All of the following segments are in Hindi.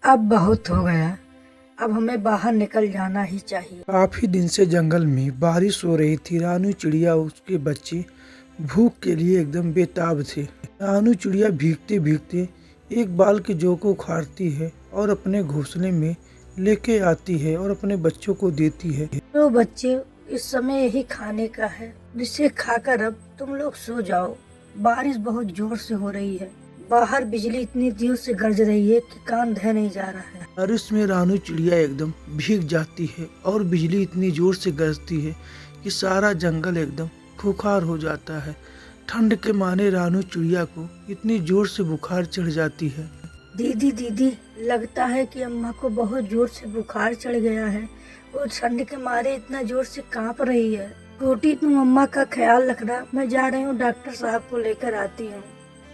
अब बहुत हो गया। अब हमें बाहर निकल जाना ही चाहिए। काफी दिन से जंगल में बारिश हो रही थी। रानू चिड़िया और उसके बच्चे भूख के लिए एकदम बेताब थे। रानू चिड़िया भीगते भीगते एक बाल के जौ को उखाड़ती है और अपने घोंसले में लेके आती है और अपने बच्चों को देती है। तो बच्चे, इस समय यही खाने का है, जिसे खाकर अब तुम लोग सो जाओ। बारिश बहुत जोर से हो रही है। बाहर बिजली इतनी जोर से गरज रही है कि कान धह नहीं जा रहा है। बारिश में रानू चिड़िया एकदम भीग जाती है और बिजली इतनी जोर से गरजती है कि सारा जंगल एकदम खूंखार हो जाता है। ठंड के मारे रानू चिड़िया को इतनी जोर से बुखार चढ़ जाती है। दीदी दीदी, लगता है कि अम्मा को बहुत जोर से बुखार चढ़ गया है। वो ठंड के मारे इतना जोर से कांप रही है। छोटी, तुम अम्मा का ख्याल रखना। मैं जा रही हूँ, डॉक्टर साहब को लेकर आती हूँ।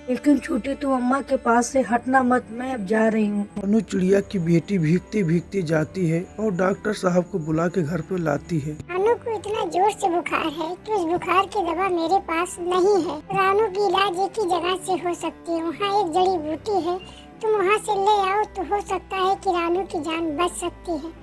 लेकिन छोटी, तुम अम्मा के पास से हटना मत। मैं अब जा रही हूँ। रानू चिड़िया की बेटी भीगते भीगते जाती है और डॉक्टर साहब को बुला के घर पे लाती है। रानू को इतना जोर से बुखार है कि उस बुखार की दवा मेरे पास नहीं है। रानू की इलाज एक ही जगह से हो सकती है। वहाँ एक जड़ी बूटी है, तुम वहाँ से ले आओ तो हो सकता है कि रानू की जान बच सकती है।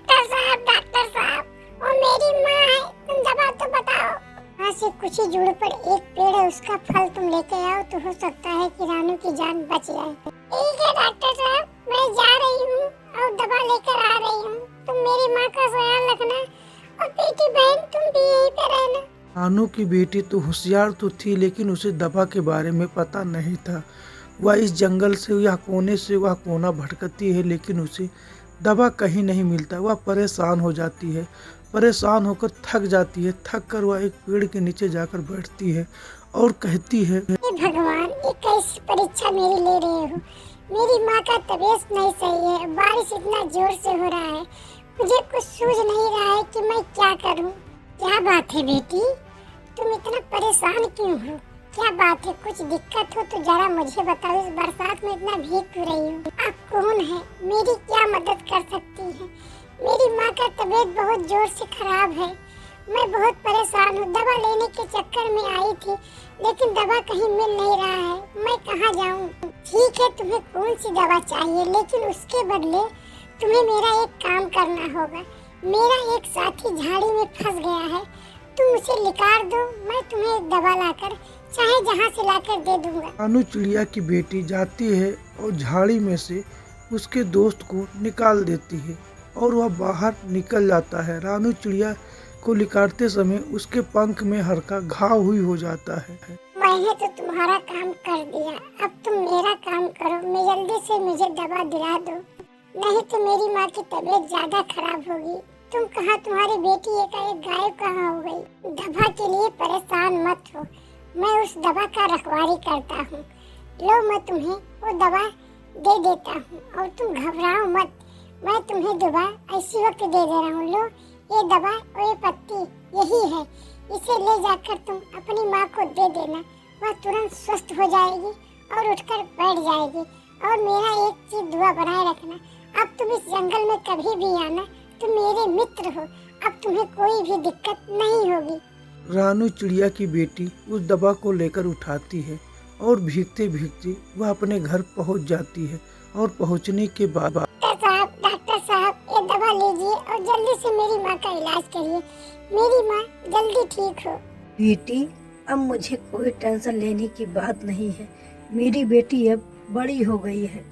डॉक्टर साहब, वो मेरी माँ है, तुम दवा तो बताओ। वहाँ से कुछ ही दूर पर एक पेड़ है, उसका फल तुम लेके आओ तो हो सकता है कि रानू की जान बच जाए। ठीक है डॉक्टर साहब, मैं जा रही हूँ और दवा लेकर आ रही हूँ। तुम मेरी माँ का ख्याल रखना और बेटी बहन तुम भी यहीं पे रहना। रानू की बेटी तो होशियार तो थी, लेकिन उसे दवा के बारे में पता नहीं था। वह इस जंगल से या कोने से वह कोना भटकती है, लेकिन उसे दवा कहीं नहीं मिलता। वह परेशान हो जाती है। परेशान होकर थक जाती है। थक कर वह एक पेड़ के नीचे जाकर बैठती है और कहती है, भगवान, ये कैसी परीक्षा मेरी ले रहे हो? मेरी माँ का तबीयत नहीं सही है, बारिश इतना जोर से हो रहा है, मुझे कुछ सूझ नहीं रहा है कि मैं क्या करूँ। क्या बात है बेटी, तुम इतना परेशान क्यों हो? क्या बात है? कुछ दिक्कत हो तो जरा मुझे बताओ। इस बरसात में इतना भीग क्यों रही हो? आप कौन है? मेरी क्या मदद कर सकती है? मेरी माँ का तबीयत बहुत जोर से खराब है, मैं बहुत परेशान हूँ। दवा लेने के चक्कर में आई थी, लेकिन दवा कहीं मिल नहीं रहा है। मैं कहाँ जाऊँ? ठीक है, तुम्हें कौन सी दवा चाहिए, लेकिन उसके बदले तुम्हें मेरा एक काम करना होगा। मेरा एक साथी झाड़ी में फंस गया है, तुम उसे निकाल दो, मैं तुम्हें दवा लाकर चाहे जहाँ से लाकर दे दूंगा। रानू चिड़िया की बेटी जाती है और झाड़ी में से उसके दोस्त को निकाल देती है और वह बाहर निकल जाता है। रानू चिड़िया को निकालते समय उसके पंख में हल्का घाव हुई हो जाता है। मैंने तो तुम्हारा काम कर दिया, अब तुम मेरा काम करो। मैं जल्दी से मुझे दवा दिला दो, नहीं तो मेरी माँ की तबीयत ज्यादा खराब होगी। तुम कहाँ, तुम्हारी बेटी एकाएक गायब कहाँ हो गई? दवा के लिए परेशान मत हो, मैं उस दवा का रखवाली करता हूँ। लो, मैं तुम्हें वो दवा दे देता हूँ और तुम घबराओ मत। मैं तुम्हें दवा ऐसी वक्त दे रहा हूँ। लो, ये दवा और ये पत्ती यही है, इसे ले जाकर तुम अपनी माँ को दे देना। वह तुरंत स्वस्थ हो जाएगी और उठकर बैठ जाएगी। और मेरा एक चीज दुआ बनाए रखना, अब तुम इस जंगल में कभी भी आना, तुम मेरे मित्र हो, अब तुम्हें कोई भी दिक्कत नहीं होगी। रानू चिड़िया की बेटी उस दवा को लेकर उठाती है और भीगते भीगते वह अपने घर पहुंच जाती है। और पहुंचने के बाद डॉक्टर साहब, ये दवा लीजिए और जल्दी से मेरी माँ का इलाज करिए। मेरी माँ जल्दी ठीक हो। बेटी, अब मुझे कोई टेंशन लेने की बात नहीं है। मेरी बेटी अब बड़ी हो गई है।